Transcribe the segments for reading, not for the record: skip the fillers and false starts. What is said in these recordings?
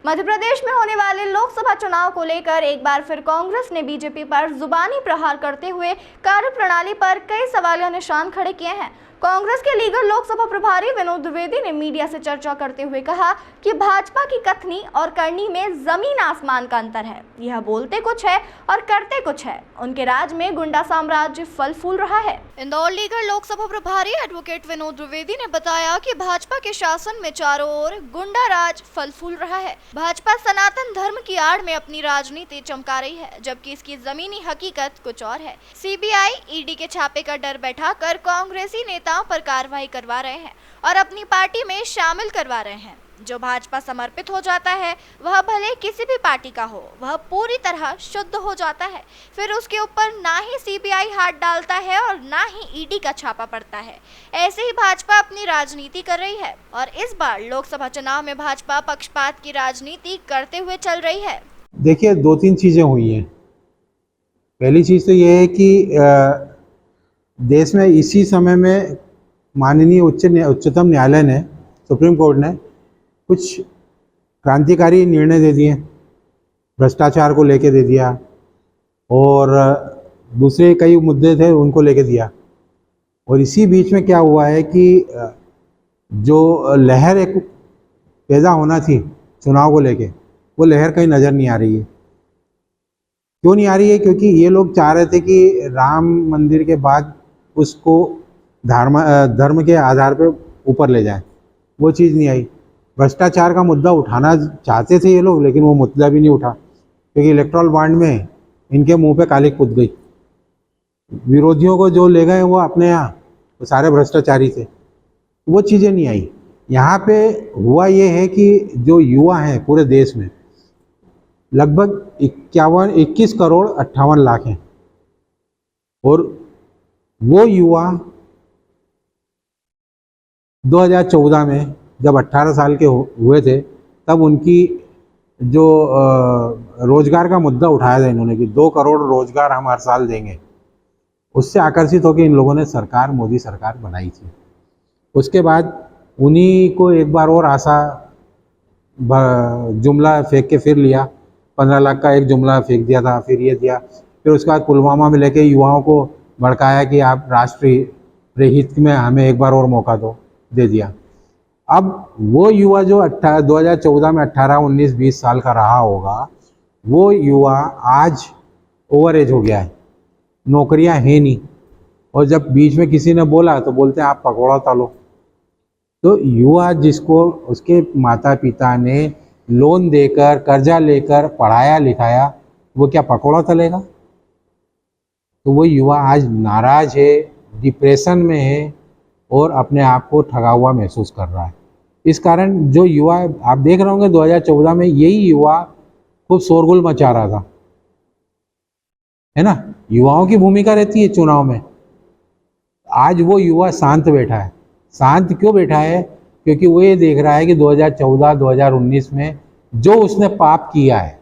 मध्य प्रदेश में होने वाले लोकसभा चुनाव को लेकर एक बार फिर कांग्रेस ने बीजेपी पर जुबानी प्रहार करते हुए कार्यप्रणाली पर कई सवालिया निशान खड़े किए हैं। कांग्रेस के लीडर लोकसभा प्रभारी विनोद द्विवेदी ने मीडिया से चर्चा करते हुए कहा कि भाजपा की कथनी और करनी में जमीन आसमान का अंतर है। यह बोलते कुछ है और करते कुछ है। उनके राज में गुंडा साम्राज्य फल फूल रहा है। इंदौर लीडर लोकसभा प्रभारी एडवोकेट विनोद द्विवेदी ने बताया कि भाजपा के शासन में चारों ओर गुंडा राज फल फूल रहा है। भाजपा सनातन धर्म की आड़ में अपनी राजनीति चमका रही है, जबकि इसकी जमीनी हकीकत कुछ और है। सीबीआई, ईडी के छापे का डर बैठाकर कांग्रेसी नेताओं पर कार्रवाई करवा रहे हैं और अपनी पार्टी में शामिल करवा रहे हैं। जो भाजपा समर्पित हो जाता है, वह भले किसी भी पार्टी का हो, वह पूरी तरह शुद्ध हो जाता है। फिर उसके ऊपर ना ही सीबीआई हाथ डालता है और ना ही ईडी का छापा पड़ता है। ऐसे ही भाजपा अपनी राजनीति कर रही है और इस बार लोकसभा चुनाव में भाजपा पक्षपात की राजनीति करते हुए चल रही है। देखिए, दो तीन चीज़ें हुई हैं। पहली चीज़ तो ये है कि देश में इसी समय में माननीय उच्चतम न्यायालय ने, सुप्रीम कोर्ट ने कुछ क्रांतिकारी निर्णय दे दिए। भ्रष्टाचार को लेके दे दिया और दूसरे कई मुद्दे थे उनको लेके दिया। और इसी बीच में क्या हुआ है कि जो लहर एक पैदा होना थी चुनाव को लेके, वो लहर कहीं नज़र नहीं आ रही है। क्यों नहीं आ रही है? क्योंकि ये लोग चाह रहे थे कि राम मंदिर के बाद उसको धर्म के आधार पे ऊपर ले जाएं। वो चीज़ नहीं आई। भ्रष्टाचार का मुद्दा उठाना चाहते थे ये लोग, लेकिन वो मुद्दा भी नहीं उठा, क्योंकि इलेक्ट्रल बॉन्ड में इनके मुंह पे कालिक पुत गई। विरोधियों को जो ले गए वो अपने यहाँ, वो सारे भ्रष्टाचारी थे। वो चीज़ें नहीं आई। यहाँ पे हुआ ये है कि जो युवा हैं पूरे देश में, लगभग 21 करोड़ 58 लाख हैं, और वो युवा 2014 में जब 18 साल के हुए थे, तब उनकी जो रोजगार का मुद्दा उठाया था इन्होंने कि 2 करोड़ रोजगार हम हर साल देंगे, उससे आकर्षित होकर इन लोगों ने सरकार, मोदी सरकार बनाई थी। उसके बाद उन्हीं को एक बार और आशा जुमला फेंक के फिर लिया। 15 लाख का एक जुमला फेंक दिया था, फिर ये दिया। फिर उसके बाद पुलवामा में लेके युवाओं को भड़काया कि आप राष्ट्रीय हित में हमें एक बार और मौका दे दिया। अब वो युवा जो 2014 में 18, 19, 20 साल का रहा होगा, वो युवा आज ओवर एज हो गया है, नौकरियां हैं नहीं, और जब बीच में किसी ने बोला तो बोलते हैं आप पकौड़ा तलो। तो युवा जिसको उसके माता पिता ने लोन देकर, कर्जा लेकर पढ़ाया लिखाया, वो क्या पकौड़ा तलेगा? तो वो युवा आज नाराज है, डिप्रेशन में है और अपने आप को ठगा हुआ महसूस कर रहा है। इस कारण जो युवा, आप देख रहे होंगे 2014 में यही युवा खूब शोरगुल मचा रहा था, है ना। युवाओं की भूमिका रहती है चुनाव में। आज वो युवा शांत बैठा है। शांत क्यों बैठा है? क्योंकि वो ये देख रहा है कि 2014, 2019 में जो उसने पाप किया है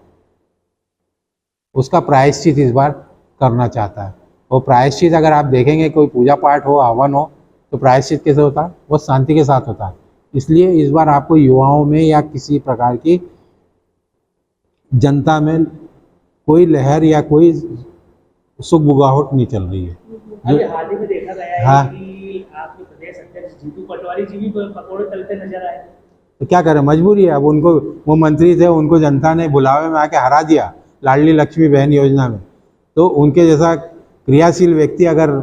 उसका प्रायश्चित इस बार करना चाहता है। और प्रायश्चित अगर आप देखेंगे, कोई पूजा पाठ हो, हवन हो, तो प्रायश्चित कैसे होता है? वो शांति के साथ होता है। इसलिए इस बार आपको युवाओं में या किसी प्रकार की जनता में कोई लहर या कोई सुख बुगाहट नहीं चल रही है। अभी हाल ही में देखा गया है हाँ, कि आपके प्रदेश अध्यक्ष जीतू पटवारी जी भी पकौड़े तलते नजर आए। तो क्या करें, मजबूरी है। अब उनको, वो मंत्री थे, उनको जनता ने बुलावे में आके हरा दिया लाडली लक्ष्मी बहन योजना में। तो उनके जैसा क्रियाशील व्यक्ति अगर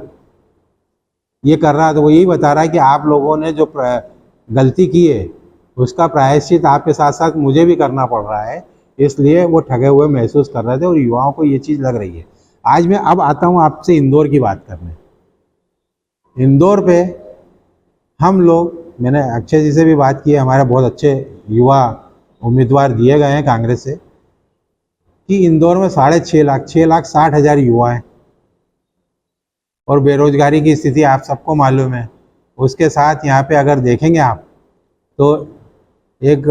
ये कर रहा है तो वो यही बता रहा है कि आप लोगों ने जो गलती की है उसका प्रायश्चित आपके साथ साथ मुझे भी करना पड़ रहा है। इसलिए वो ठगे हुए महसूस कर रहे थे और युवाओं को ये चीज़ लग रही है। आज मैं अब आता हूँ आपसे इंदौर की बात करने। इंदौर पे हम लोग, मैंने अक्षय जी से भी बात की है, हमारे बहुत अच्छे युवा उम्मीदवार दिए गए हैं कांग्रेस से, कि इंदौर में 6,60,000 युवा हैं और बेरोजगारी की स्थिति आप सबको मालूम है। उसके साथ यहाँ पे अगर देखेंगे आप तो एक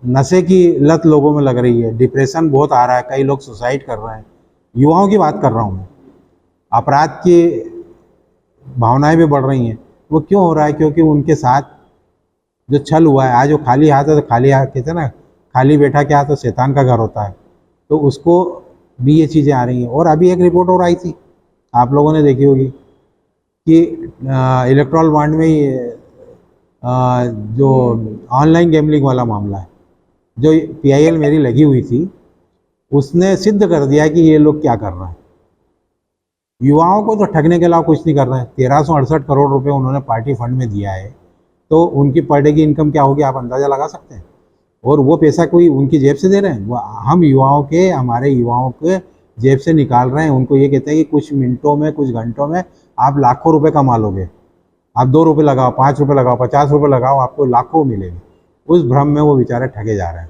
नशे की लत लोगों में लग रही है, डिप्रेशन बहुत आ रहा है, कई लोग सुसाइड कर रहे हैं। युवाओं की बात कर रहा हूँ मैं। अपराध की भावनाएं भी बढ़ रही हैं। वो क्यों हो रहा है? क्योंकि उनके साथ जो छल हुआ है, आज वो खाली हाथ है तो खाली हाथ, कहते हैं ना खाली बैठा क्या तो शैतान का घर होता है, तो उसको भी ये चीज़ें आ रही हैं। और अभी एक रिपोर्ट और आई थी, आप लोगों ने देखी होगी कि इलेक्ट्रॉल बॉन्ड में जो ऑनलाइन गैम्बलिंग वाला मामला है, जो PIL मेरी लगी हुई थी, उसने सिद्ध कर दिया कि ये लोग क्या कर रहे हैं। युवाओं को तो ठगने के अलावा कुछ नहीं कर रहे हैं। 1368 करोड़ रुपए उन्होंने पार्टी फंड में दिया है, तो उनकी पर डे की इनकम क्या होगी आप अंदाज़ा लगा सकते हैं। और वो पैसा कोई उनकी जेब से दे रहे हैं, वो हम युवाओं के, हमारे युवाओं के जेब से निकाल रहे हैं। उनको ये कहते हैं कि कुछ मिनटों में, कुछ घंटों में आप लाखों रुपए कमा लोगे। आप 2 रुपये लगाओ, 5 रुपये लगाओ, 50 रुपये लगाओ, आपको लाखों मिलेंगे। उस भ्रम में वो बेचारे ठगे जा रहे हैं।